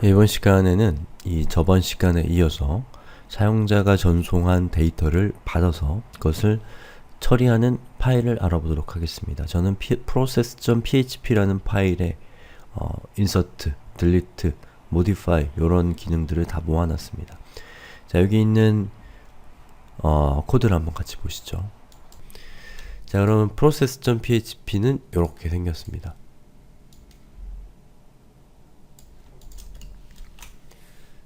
이번 시간에는 저번 시간에 이어서 사용자가 전송한 데이터를 받아서 그것을 처리하는 파일을 알아보도록 하겠습니다. 저는 process.php라는 파일에 insert, delete, modify 이런 기능들을 다 모아놨습니다. 자, 여기 있는 코드를 한번 같이 보시죠. 자, 그러면 process.php는 이렇게 생겼습니다.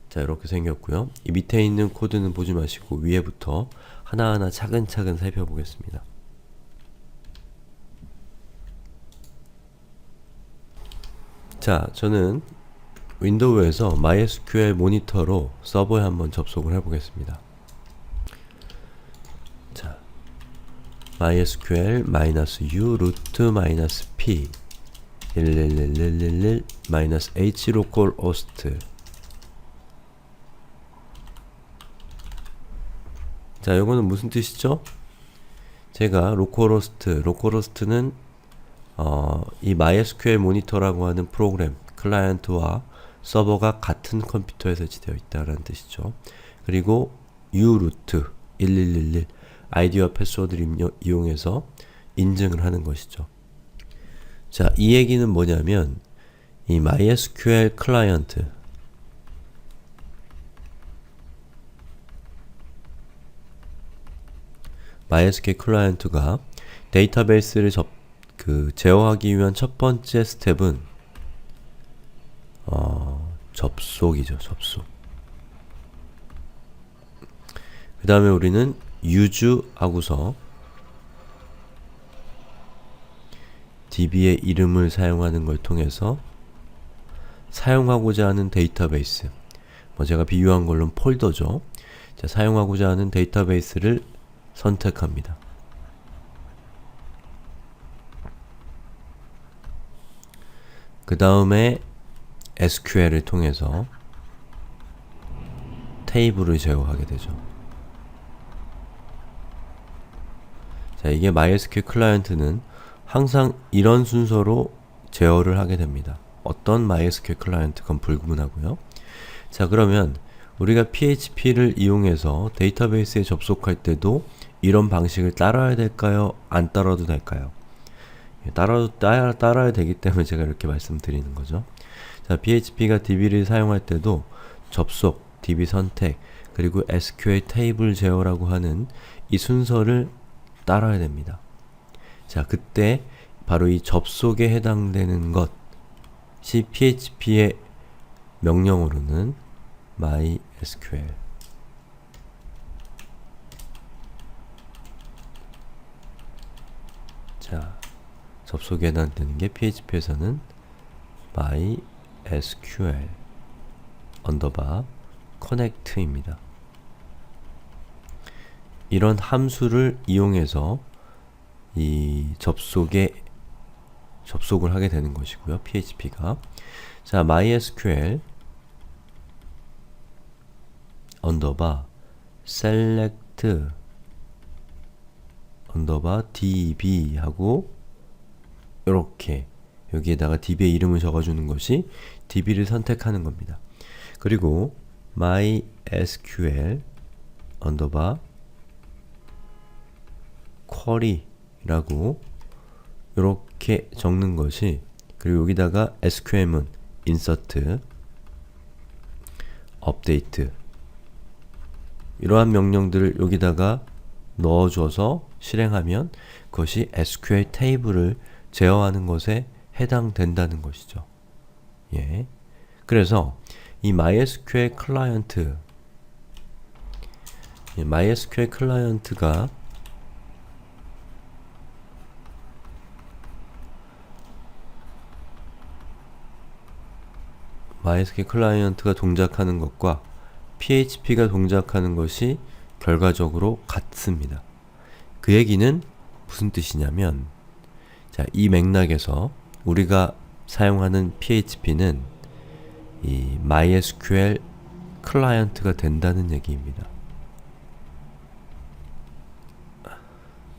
자, 이렇게 생겼고요. 이 밑에 있는 코드는 보지 마시고 위에부터 하나하나 차근차근 살펴보겠습니다. 자, 저는 윈도우에서 MySQL 모니터로 서버에 한번 접속을 해보겠습니다. 자, MySQL -u root-p 11111 -h localhost. 자, 요거는 무슨 뜻이죠? 제가 로컬호스트는 이 MySQL 모니터라고 하는 프로그램, 클라이언트와 서버가 같은 컴퓨터에 설치되어 있다는 뜻이죠. 그리고 uroot 1111 아이디와 패스워드를 이용해서 인증을 하는 것이죠. 자, 이 얘기는 뭐냐면 이 MySQL 클라이언트 MySQL 클라이언트가 데이터베이스를 제어하기 위한 첫 번째 스텝은 접속이죠. 접속. 그 다음에 우리는 use 하고서 DB의 이름을 사용하는 걸 통해서 사용하고자 하는 데이터베이스, 제가 비유한 걸로는 폴더죠. 자, 사용하고자 하는 데이터베이스를 선택합니다. 그 다음에 SQL을 통해서 테이블을 제어하게 되죠. 자, 이게 MySQL 클라이언트는 항상 이런 순서로 제어를 하게 됩니다. 어떤 MySQL 클라이언트건 불문하고요. 자, 그러면 우리가 PHP를 이용해서 데이터베이스에 접속할 때도 이런 방식을 따라야 될까요? 안 따라도 될까요? 따라야 되기 때문에 제가 이렇게 말씀드리는 거죠. 자, PHP가 DB를 사용할 때도 접속, DB 선택, 그리고 SQL 테이블 제어라고 하는 이 순서를 따라야 됩니다. 자, 그때 바로 이 접속에 해당되는 것이 PHP의 명령어로는 MySQL. 자, 접속에 해당되는 게 PHP에서는 MySQL _connect입니다. 이런 함수를 이용해서 이 접속을 하게 되는 것이고요. PHP가. 자, MySQL _select _db 하고 이렇게 여기에다가 DB의 이름을 적어주는 것이 DB를 선택하는 겁니다. 그리고 MySQL _query 라고 이렇게 적는 것이, 그리고 여기다가 SQL문 insert, update 이러한 명령들을 여기다가 넣어줘서 실행하면 그것이 SQL 테이블을 제어하는 것에 해당된다는 것이죠. 예. 그래서 이 MySQL 클라이언트가 동작하는 것과 PHP가 동작하는 것이 결과적으로 같습니다. 그 얘기는 무슨 뜻이냐면, 자, 이 맥락에서 우리가 사용하는 PHP는 이 MySQL 클라이언트가 된다는 얘기입니다.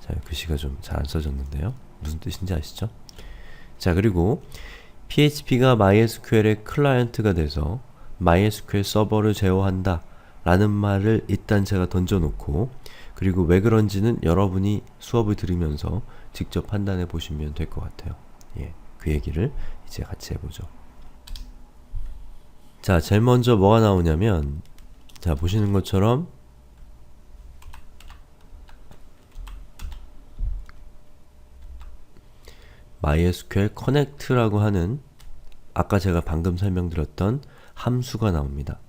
자, 글씨가 좀 잘 안 써졌는데요. 무슨 뜻인지 아시죠? 자, 그리고 PHP가 MySQL의 클라이언트가 돼서 MySQL 서버를 제어한다 라는 말을 일단 제가 던져놓고, 그리고 왜 그런지는 여러분이 수업을 들으면서 직접 판단해 보시면 될 것 같아요. 예, 그 얘기를 이제 같이 해보죠. 자, 제일 먼저 뭐가 나오냐면, 자, 보시는 것처럼 MySQL Connect라고 하는 아까 제가 방금 설명드렸던 함수가 나옵니다.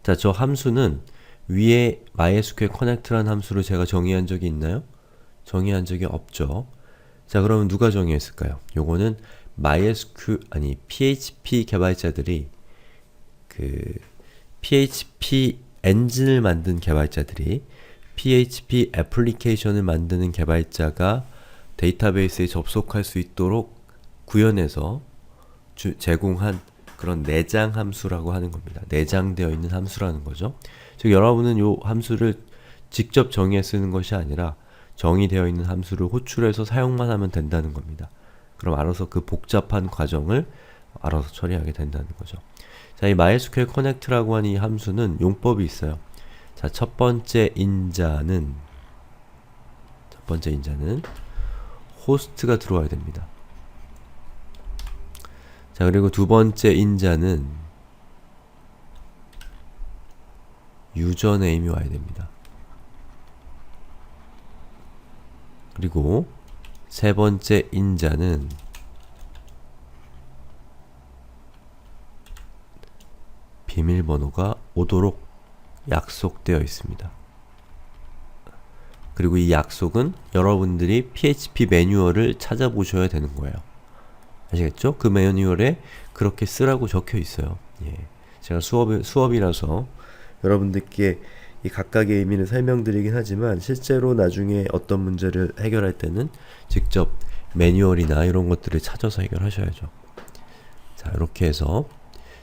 자, 저 함수는 위에 MySQL Connect라는 함수를 제가 정의한 적이 있나요? 정의한 적이 없죠. 자, 그러면 누가 정의했을까요? 요거는 PHP 개발자들이 PHP 엔진을 만든 개발자들이 PHP 애플리케이션을 만드는 개발자가 데이터베이스에 접속할 수 있도록 구현해서 제공한 그런 내장 함수라고 하는 겁니다. 내장되어 있는 함수라는 거죠. 즉 여러분은 이 함수를 직접 정의해 쓰는 것이 아니라 정의되어 있는 함수를 호출해서 사용만 하면 된다는 겁니다. 그럼 알아서 그 복잡한 과정을 알아서 처리하게 된다는 거죠. 자, 이 MySQL Connect라고 하는 이 함수는 용법이 있어요. 자, 첫 번째 인자는 호스트가 들어와야 됩니다. 자, 그리고 두 번째 인자는 유저네임이 와야 됩니다. 그리고 세 번째 인자는 비밀번호가 오도록 약속되어 있습니다. 그리고 이 약속은 여러분들이 PHP 매뉴얼을 찾아보셔야 되는 거예요. 아시겠죠? 그 매뉴얼에 그렇게 쓰라고 적혀 있어요. 예. 제가 수업이라서 여러분들께 이 각각의 의미를 설명드리긴 하지만 실제로 나중에 어떤 문제를 해결할 때는 직접 매뉴얼이나 이런 것들을 찾아서 해결하셔야죠. 자, 이렇게 해서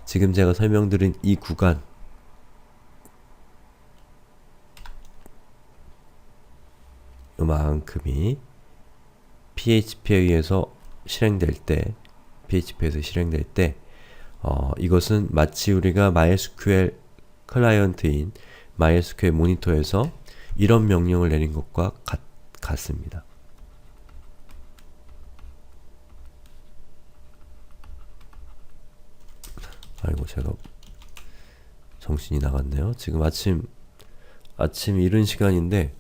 지금 제가 설명드린 이 구간, 요만큼이 PHP에 의해서 실행될 때, 이것은 마치 우리가 MySQL 클라이언트인 MySQL 모니터에서 이런 명령을 내린 것과 같습니다. 아이고, 제가 정신이 나갔네요. 지금 아침 이른 시간인데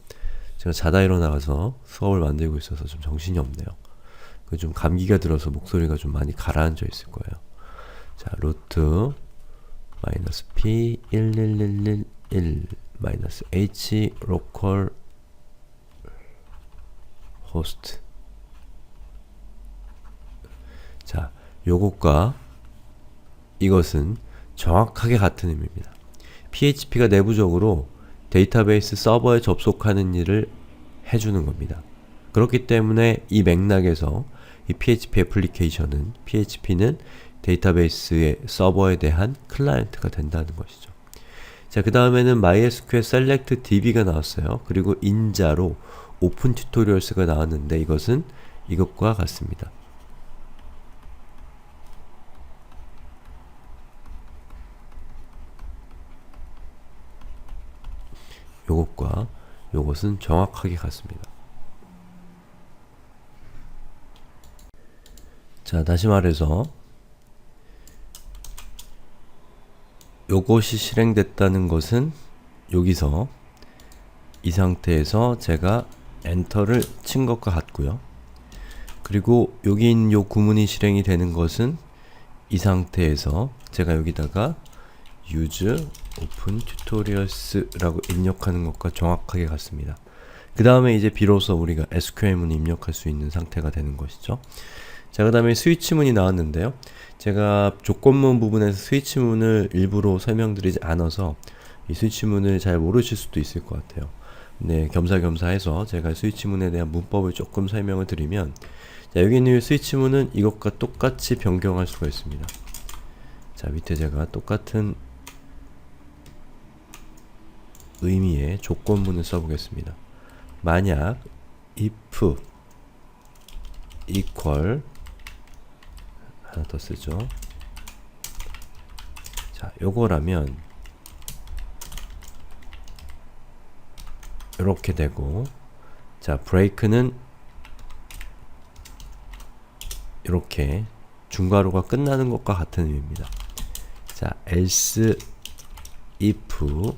제가 자다 일어나서 수업을 만들고 있어서 좀 정신이 없네요. 좀 감기가 들어서 목소리가 좀 많이 가라앉아 있을 거예요. 자, 루트 -p 1111 -h local host. 자, 요것과 이것은 정확하게 같은 의미입니다. PHP가 내부적으로 데이터베이스 서버에 접속하는 일을 해주는 겁니다. 그렇기 때문에 이 맥락에서 이 PHP 애플리케이션은, PHP는 데이터베이스의 서버에 대한 클라이언트가 된다는 것이죠. 자, 그 다음에는 MySQL Select DB가 나왔어요. 그리고 인자로 오픈 튜토리얼스가 나왔는데 이것은 이것과 같습니다. 요것과 요것은 정확하게 같습니다. 자, 다시 말해서 요것이 실행됐다는 것은 여기서 이 상태에서 제가 엔터를 친 것과 같고요. 그리고 여기 있는 요 구문이 실행이 되는 것은 이 상태에서 제가 여기다가 use open tutorials라고 입력하는 것과 정확하게 같습니다. 그 다음에 이제 비로소 우리가 SQL문을 입력할 수 있는 상태가 되는 것이죠. 자, 그 다음에 스위치문이 나왔는데요. 제가 조건문 부분에서 스위치문을 일부러 설명드리지 않아서 이 스위치문을 잘 모르실 수도 있을 것 같아요. 네, 겸사겸사해서 제가 스위치문에 대한 문법을 조금 설명을 드리면, 자, 여기 있는 스위치문은 이것과 똑같이 변경할 수가 있습니다. 자, 밑에 제가 똑같은 의미의 조건문을 써보겠습니다. 만약 if equal 하나 더 쓰죠. 자, 요거라면 이렇게 되고, 자, 브레이크는 이렇게 중괄호가 끝나는 것과 같은 의미입니다. 자, else if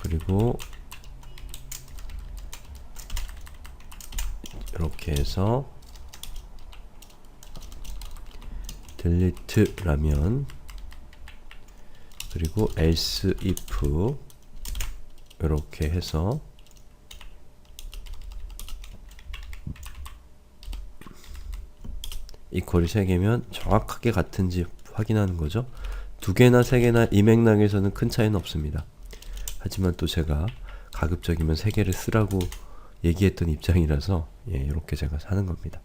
그리고 이렇게 해서 delete라면, 그리고 else if 이렇게 해서 이퀄이 3개면 정확하게 같은지 확인하는 거죠. 2개나 3개나 이 맥락에서는 큰 차이는 없습니다. 하지만 또 제가 가급적이면 3개를 쓰라고 얘기했던 입장이라서 이렇게 제가 하는 겁니다.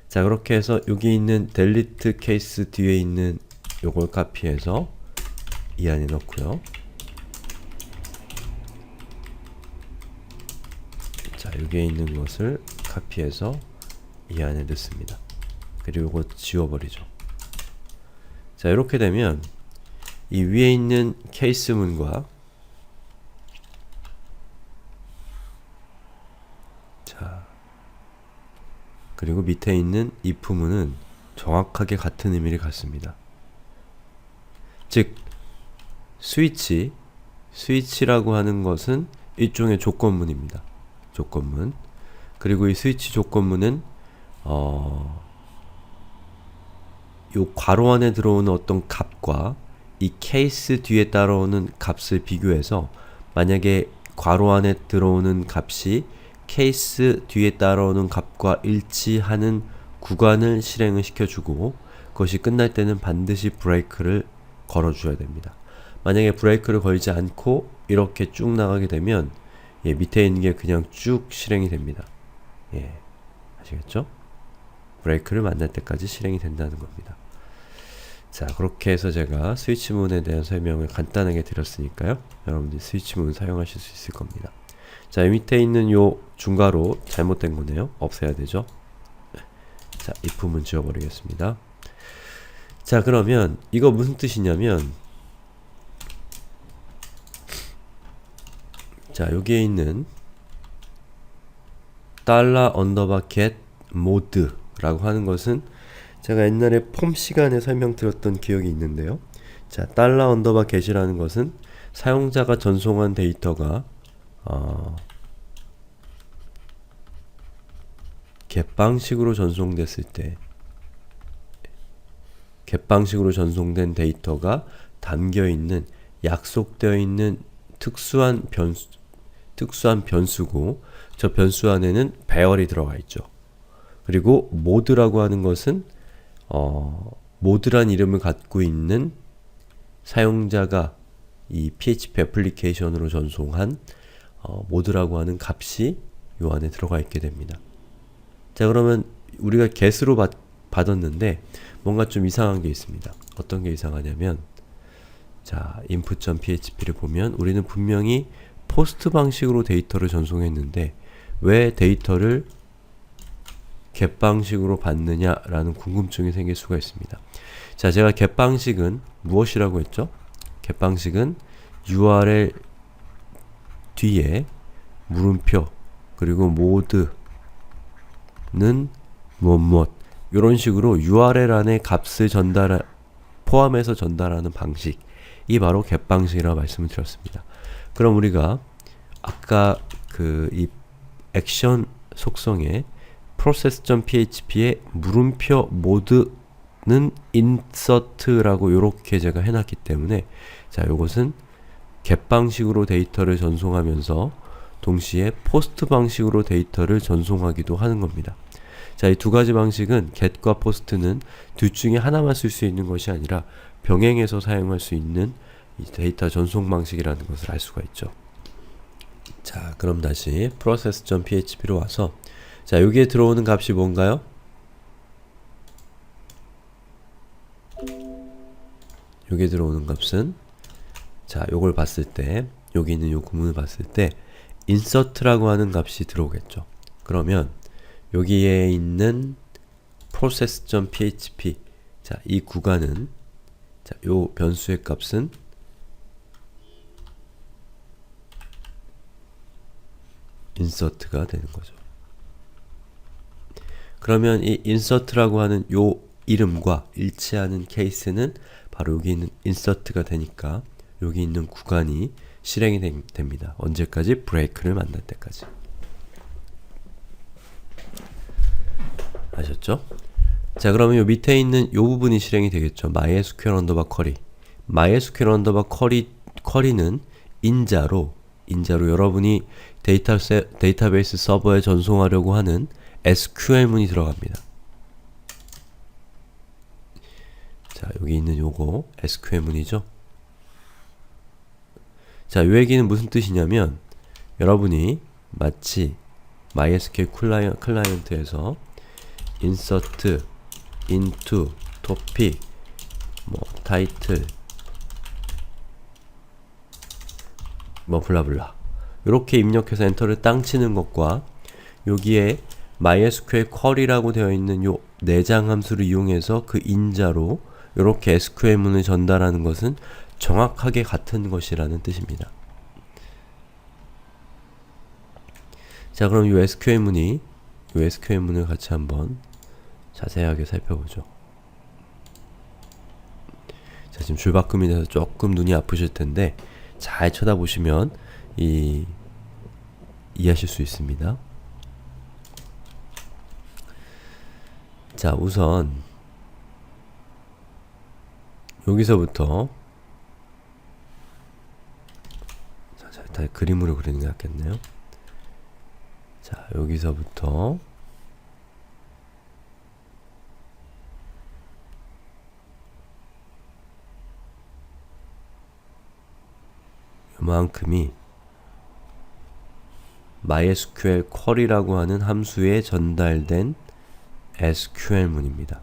자, 그렇게 해서 여기 있는 delete 케이스 뒤에 있는 요걸 카피해서 이 안에 넣고요. 자, 여기에 있는 것을 카피해서 이 안에 넣습니다. 그리고 이거 지워버리죠. 자, 이렇게 되면 이 위에 있는 케이스문과, 자, 그리고 밑에 있는 if문은 정확하게 같은 의미를 갖습니다. 즉 스위치라고 하는 것은 일종의 조건문입니다. 조건문. 그리고 이 스위치 조건문은 요 괄호 안에 들어오는 어떤 값과 이 케이스 뒤에 따라오는 값을 비교해서, 만약에 괄호 안에 들어오는 값이 케이스 뒤에 따라오는 값과 일치하는 구간을 실행을 시켜주고, 그것이 끝날 때는 반드시 브레이크를 걸어줘야 됩니다. 만약에 브레이크를 걸지 않고 이렇게 쭉 나가게 되면 밑에 있는 게 그냥 쭉 실행이 됩니다. 아시겠죠? 브레이크를 만날 때까지 실행이 된다는 겁니다. 자, 그렇게 해서 제가 스위치문에 대한 설명을 간단하게 드렸으니까요, 여러분들이 스위치문 사용하실 수 있을 겁니다. 자, 이 밑에 있는 요 중괄호 잘못된 거네요. 없애야 되죠. 자, if문 지워버리겠습니다. 자, 그러면 이거 무슨 뜻이냐면, 자, 여기에 있는 $_get mode 라고 하는 것은 제가 옛날에 폼 시간에 설명드렸던 기억이 있는데요. 자, $_get이라는 것은 사용자가 전송한 데이터가 get 방식으로 전송됐을 때, get 방식으로 전송된 데이터가 담겨있는, 약속되어 있는 특수한 변수고, 저 변수 안에는 배열이 들어가 있죠. 그리고 모드라고 하는 것은 모드란 이름을 갖고 있는 사용자가 이 PHP 애플리케이션으로 전송한 모드라고 하는 값이 요 안에 들어가 있게 됩니다. 자, 그러면 우리가 get으로 받았는데 뭔가 좀 이상한 게 있습니다. 어떤 게 이상하냐면, 자, input.php를 보면 우리는 분명히 포스트 방식으로 데이터를 전송했는데 왜 데이터를 get 방식으로 받느냐라는 궁금증이 생길 수가 있습니다. 자, 제가 get 방식은 무엇이라고 했죠? get 방식은 URL 뒤에 물음표 그리고 모드는 무엇 이런 식으로 URL 안에 값을 포함해서 전달하는 방식이 바로 get 방식이라고 말씀을 드렸습니다. 그럼 우리가 아까 이 액션 속성에 process.php의 물음표 모드는 insert라고 이렇게 제가 해놨기 때문에, 자, 요것은 get 방식으로 데이터를 전송하면서 동시에 post 방식으로 데이터를 전송하기도 하는 겁니다. 자, 이 두 가지 방식은 get과 post는 둘 중에 하나만 쓸 수 있는 것이 아니라 병행해서 사용할 수 있는 이 데이터 전송 방식이라는 것을 알 수가 있죠. 자, 그럼 다시 process.php로 와서, 자, 여기에 들어오는 값이 뭔가요? 여기에 들어오는 값은, 자, 요걸 봤을 때, 여기 있는 요 구문을 봤을 때 insert라고 하는 값이 들어오겠죠. 그러면 여기에 있는 process.php, 자, 이 구간은 자, 요 변수의 값은 insert가 되는 거죠. 그러면 이 insert라고 하는 요 이름과 일치하는 케이스는 바로 여기 있는 insert가 되니까 여기 있는 구간이 실행이 됩니다. 언제까지? 브레이크를 만날 때까지. 아셨죠? 자, 그러면 요 밑에 있는 요 부분이 실행이 되겠죠. MySQL 언더바 쿼리. MySQL 언더바 쿼리는 인자로 여러분이 데이터베이스 서버에 전송하려고 하는 SQL문이 들어갑니다. 자, 여기 있는 요거 SQL문이죠. 자, 요 얘기는 무슨 뜻이냐면 여러분이 마치 MySQL 클라이언트에서 insert into topic title 블라블라 이렇게 입력해서 엔터를 땅 치는 것과 여기에 MySQL 쿼리라고 되어 있는 요 내장 함수를 이용해서 그 인자로 이렇게 SQL문을 전달하는 것은 정확하게 같은 것이라는 뜻입니다. 자, 그럼 요 SQL문을 같이 한번 자세하게 살펴보죠. 자, 지금 줄바꿈이 돼서 조금 눈이 아프실 텐데 잘 쳐다보시면 이해하실 수 있습니다. 자, 우선 여기서부터 자, 다 그림으로 그리는 게 낫겠네요. 자, 여기서부터 요만큼이 MySQL 쿼리라고 하는 함수에 전달된 SQL문입니다.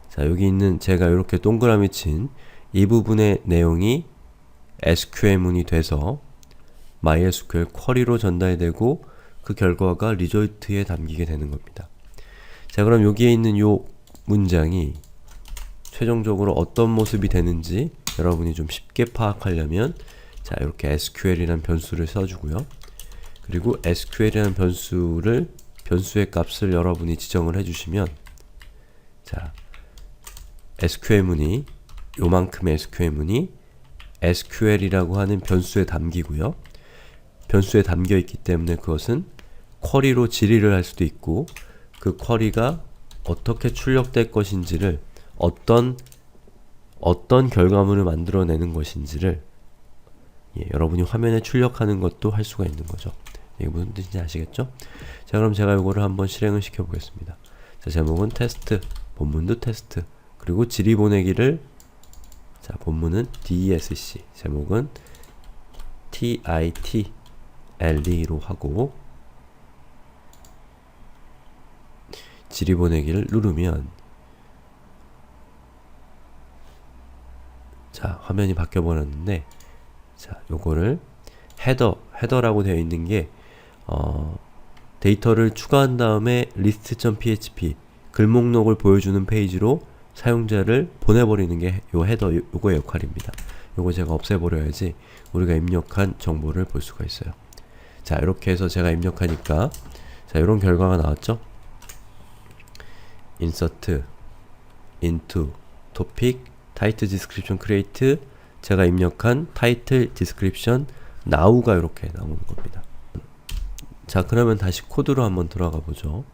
자, 여기 있는 제가 이렇게 동그라미 친 이 부분의 내용이 SQL문이 돼서 MySQL 쿼리로 전달되고 그 결과가 리졸트에 담기게 되는 겁니다. 자, 그럼 여기에 있는 요 문장이 최종적으로 어떤 모습이 되는지 여러분이 좀 쉽게 파악하려면 자, 이렇게 SQL이라는 변수를 써주고요. 그리고 SQL이라는 변수의 값을 여러분이 지정을 해주시면 자, SQL문이 요만큼의 SQL문이 SQL이라고 하는 변수에 담기고요. 변수에 담겨 있기 때문에 그것은 쿼리로 질의를 할 수도 있고 그 쿼리가 어떻게 출력될 것인지를 어떤 결과물을 만들어내는 것인지를 여러분이 화면에 출력하는 것도 할 수가 있는 거죠. 이게 무슨 뜻인지 아시겠죠? 자, 그럼 제가 이거를 한번 실행을 시켜 보겠습니다. 자, 제목은 테스트, 본문도 테스트, 그리고 질의 보내기를 자, 본문은 DESC, 제목은 TITLE로 하고 질의 보내기를 누르면 자, 화면이 바뀌어 버렸는데 자, 요거를 헤더라고 되어 있는 게 데이터를 추가한 다음에 list.php 글 목록을 보여주는 페이지로 사용자를 보내버리는 게 요 요거의 역할입니다. 요거 제가 없애버려야지 우리가 입력한 정보를 볼 수가 있어요. 자, 이렇게 해서 제가 입력하니까 자, 요런 결과가 나왔죠? insert into topic title description create 제가 입력한 title description now가 이렇게 나오는 겁니다. 자, 그러면 다시 코드로 한번 들어가 보죠.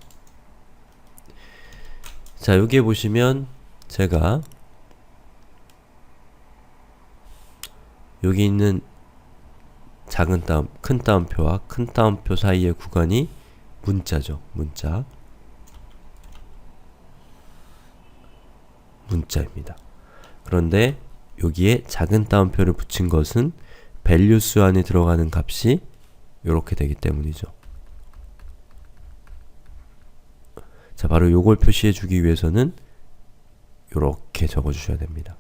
자, 여기에 보시면 제가 여기 있는 작은 따옴, 큰 따옴표와 큰 따옴표 사이의 구간이 문자죠. 문자입니다. 그런데 여기에 작은 따옴표를 붙인 것은 values 안에 들어가는 값이 이렇게 되기 때문이죠. 자, 바로 요걸 표시해 주기 위해서는 요렇게 적어 주셔야 됩니다.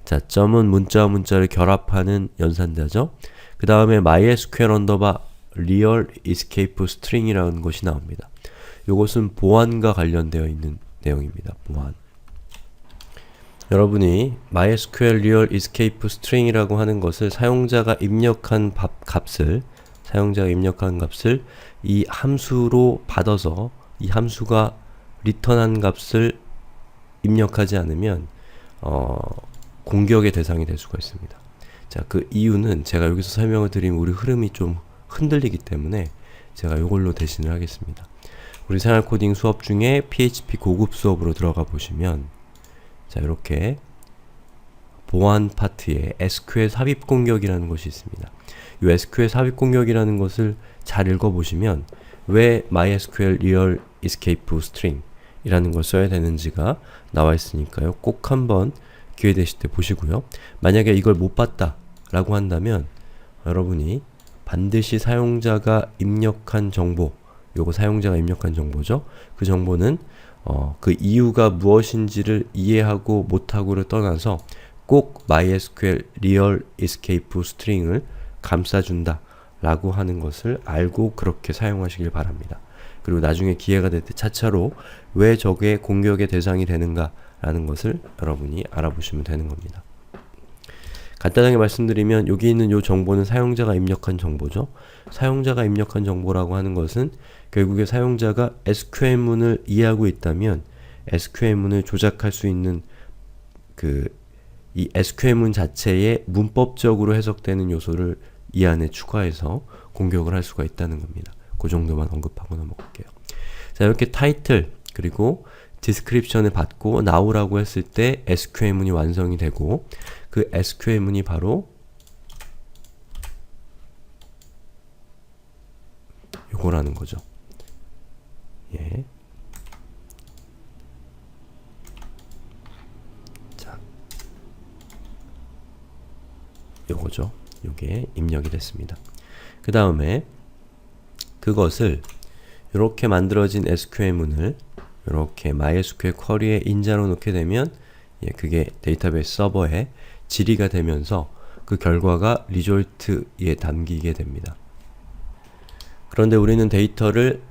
자, 점은 문자와 문자를 결합하는 연산자죠. 그 다음에 MySQL 언더바 real escape string이라는 것이 나옵니다. 요것은 보안과 관련되어 있는 내용입니다. 보안. 여러분이 MySQL real escape string이라고 하는 것을 사용자가 입력한 값을 이 함수로 받아서 이 함수가 리턴한 값을 입력하지 않으면 공격의 대상이 될 수가 있습니다. 자, 그 이유는 제가 여기서 설명을 드리면 우리 흐름이 좀 흔들리기 때문에 제가 이걸로 대신을 하겠습니다. 우리 생활 코딩 수업 중에 PHP 고급 수업으로 들어가 보시면 자, 이렇게 보안 파트에 SQL 삽입 공격이라는 것이 있습니다. 이 SQL 삽입 공격이라는 것을 잘 읽어보시면 왜 MySQL real escape string 이라는 걸 써야 되는지가 나와 있으니까요. 꼭 한번 기회 되실 때 보시고요. 만약에 이걸 못 봤다 라고 한다면 여러분이 반드시 사용자가 입력한 정보, 요거 사용자가 입력한 정보죠. 그 정보는 그 이유가 무엇인지를 이해하고 못하고를 떠나서 꼭 MySQL real escape string을 감싸준다 라고 하는 것을 알고 그렇게 사용하시길 바랍니다. 그리고 나중에 기회가 될 때 차차로 왜 저게 공격의 대상이 되는가 라는 것을 여러분이 알아보시면 되는 겁니다. 간단하게 말씀드리면 여기 있는 이 정보는 사용자가 입력한 정보죠. 사용자가 입력한 정보라고 하는 것은 결국에 사용자가 SQL문을 이해하고 있다면 SQL문을 조작할 수 있는 이 SQL문 자체에 문법적으로 해석되는 요소를 이 안에 추가해서 공격을 할 수가 있다는 겁니다. 그 정도만 언급하고 넘어갈게요. 자, 이렇게 타이틀 그리고 디스크립션을 받고 나오라고 했을 때 SQL문이 완성이 되고 그 SQL문이 바로 요거라는 거죠. 예. 자, 요거죠. 요게 입력이 됐습니다. 그 다음에 그것을 이렇게 만들어진 SQL문을 이렇게 MySQL 쿼리에 인자로 놓게 되면 그게 데이터베이스 서버에 질의가 되면서 그 결과가 리졸트에 담기게 됩니다. 그런데 우리는 데이터를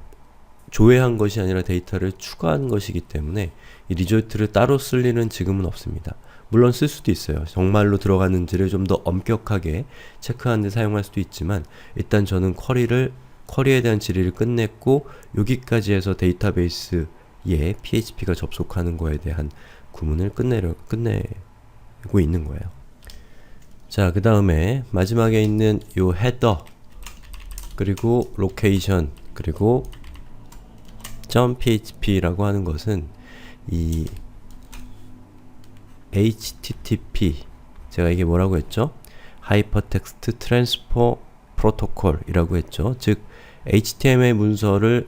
조회한 것이 아니라 데이터를 추가한 것이기 때문에 이 리졸트를 따로 쓸 일은 지금은 없습니다. 물론 쓸 수도 있어요. 정말로 들어갔는지를 좀 더 엄격하게 체크하는 데 사용할 수도 있지만 일단 저는 쿼리에 대한 질의를 끝냈고 여기까지 해서 데이터베이스에 PHP가 접속하는 거에 대한 구문을 끝내고 있는 거예요. 자, 그 다음에 마지막에 있는 요 헤더 그리고 로케이션 그리고 .php라고 하는 것은 이 HTTP 제가 이게 뭐라고 했죠? Hypertext Transfer Protocol 이라고 했죠. 즉 HTML 문서를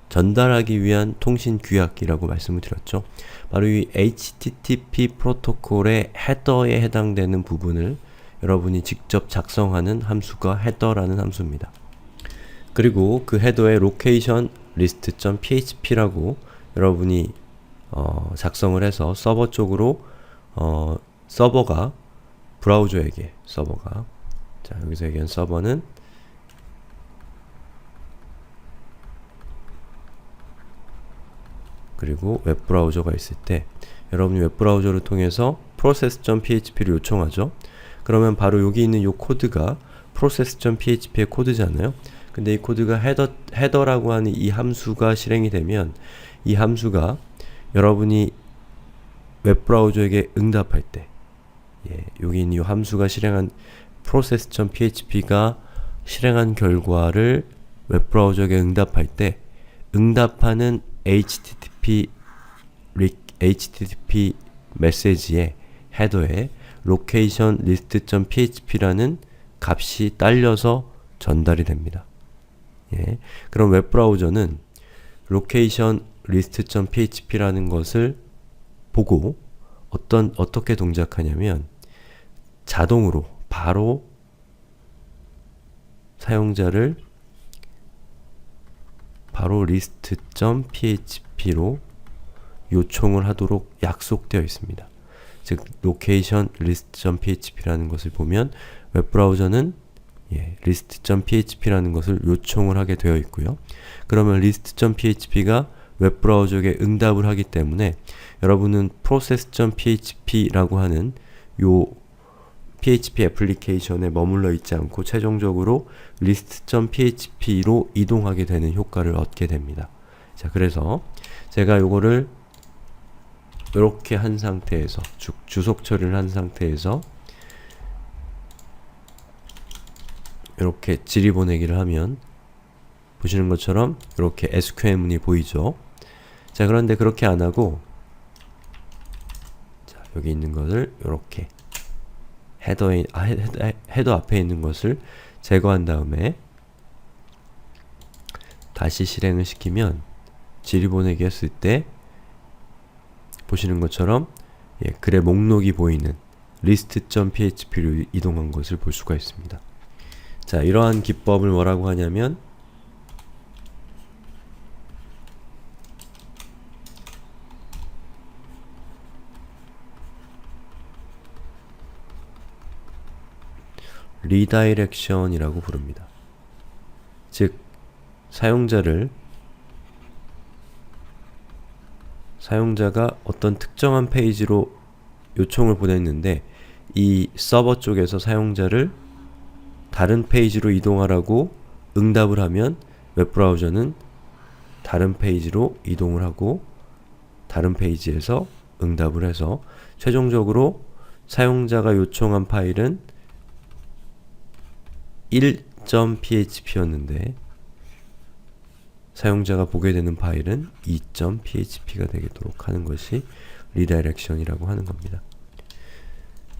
전달하기 위한 통신 규약이라고 말씀을 드렸죠. 바로 이 HTTP 프로토콜의 헤더에 해당되는 부분을 여러분이 직접 작성하는 함수가 헤더라는 함수입니다. 그리고 그 헤더에 location list.php라고 여러분이 작성을 해서 서버 쪽으로 서버가 브라우저에게 자, 여기서 얘기한 서버는 그리고 웹브라우저가 있을 때 여러분이 웹브라우저를 통해서 process.php를 요청하죠. 그러면 바로 여기 있는 이 코드가 process.php의 코드잖아요. 근데 이 코드가 헤더라고 하는 이 함수가 실행이 되면 이 함수가 여러분이 웹브라우저에게 응답할 때 여기 있는 이 함수가 실행한 process.php가 실행한 결과를 웹브라우저에게 응답할 때 응답하는 HTTP 메시지의 헤더에 location list.php라는 값이 딸려서 전달이 됩니다. 그럼 웹브라우저는 location list.php라는 것을 보고 어떻게 동작하냐면 자동으로 바로 사용자를 바로 list.php로 요청을 하도록 약속되어 있습니다. 즉 location list.php라는 것을 보면 웹브라우저는 list.php라는 것을 요청을 하게 되어 있고요. 그러면 list.php가 웹브라우저에게 응답을 하기 때문에 여러분은 process.php라고 하는 요 PHP 애플리케이션에 머물러 있지 않고 최종적으로 list.php로 이동하게 되는 효과를 얻게 됩니다. 자, 그래서 제가 요거를 이렇게 한 상태에서 주석 처리를 한 상태에서 이렇게 질의보내기를 하면 보시는 것처럼 이렇게 SQL문이 보이죠. 자, 그런데 그렇게 안 하고 자, 여기 있는 것을 이렇게 헤더 앞에 있는 것을 제거한 다음에 다시 실행을 시키면 질의보내기 했을 때 보시는 것처럼 글의 목록이 보이는 list.php로 이동한 것을 볼 수가 있습니다. 자, 이러한 기법을 뭐라고 하냐면 리다이렉션이라고 부릅니다. 즉, 사용자가 어떤 특정한 페이지로 요청을 보냈는데 이 서버 쪽에서 사용자를 다른 페이지로 이동하라고 응답을 하면 웹브라우저는 다른 페이지로 이동을 하고 다른 페이지에서 응답을 해서 최종적으로 사용자가 요청한 파일은 1.php였는데 사용자가 보게 되는 파일은 2.php가 되도록 하는 것이 리다이렉션이라고 하는 겁니다.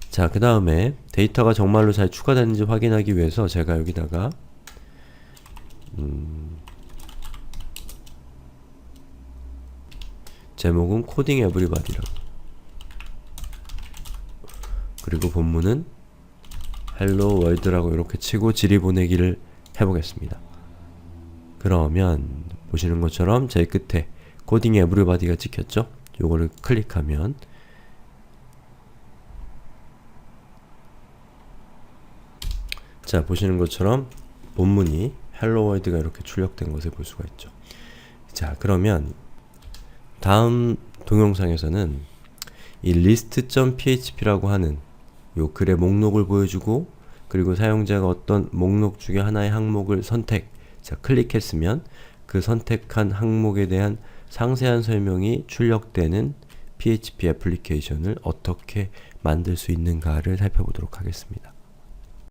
자, 그 다음에 데이터가 정말로 잘 추가되는지 확인하기 위해서 제가 여기다가 제목은 코딩 에브리바디라고, 그리고 본문은 헬로 월드라고 이렇게 치고 질의보내기를 해보겠습니다. 그러면 보시는 것처럼 제일 끝에 코딩 에브리바디가 찍혔죠? 요거를 클릭하면 자, 보시는 것처럼 본문이 헬로 월드가 이렇게 출력된 것을 볼 수가 있죠. 자, 그러면 다음 동영상에서는 이 list.php라고 하는 요 글의 목록을 보여주고 그리고 사용자가 어떤 목록 중에 하나의 항목을 클릭했으면 그 선택한 항목에 대한 상세한 설명이 출력되는 PHP 애플리케이션을 어떻게 만들 수 있는가를 살펴보도록 하겠습니다.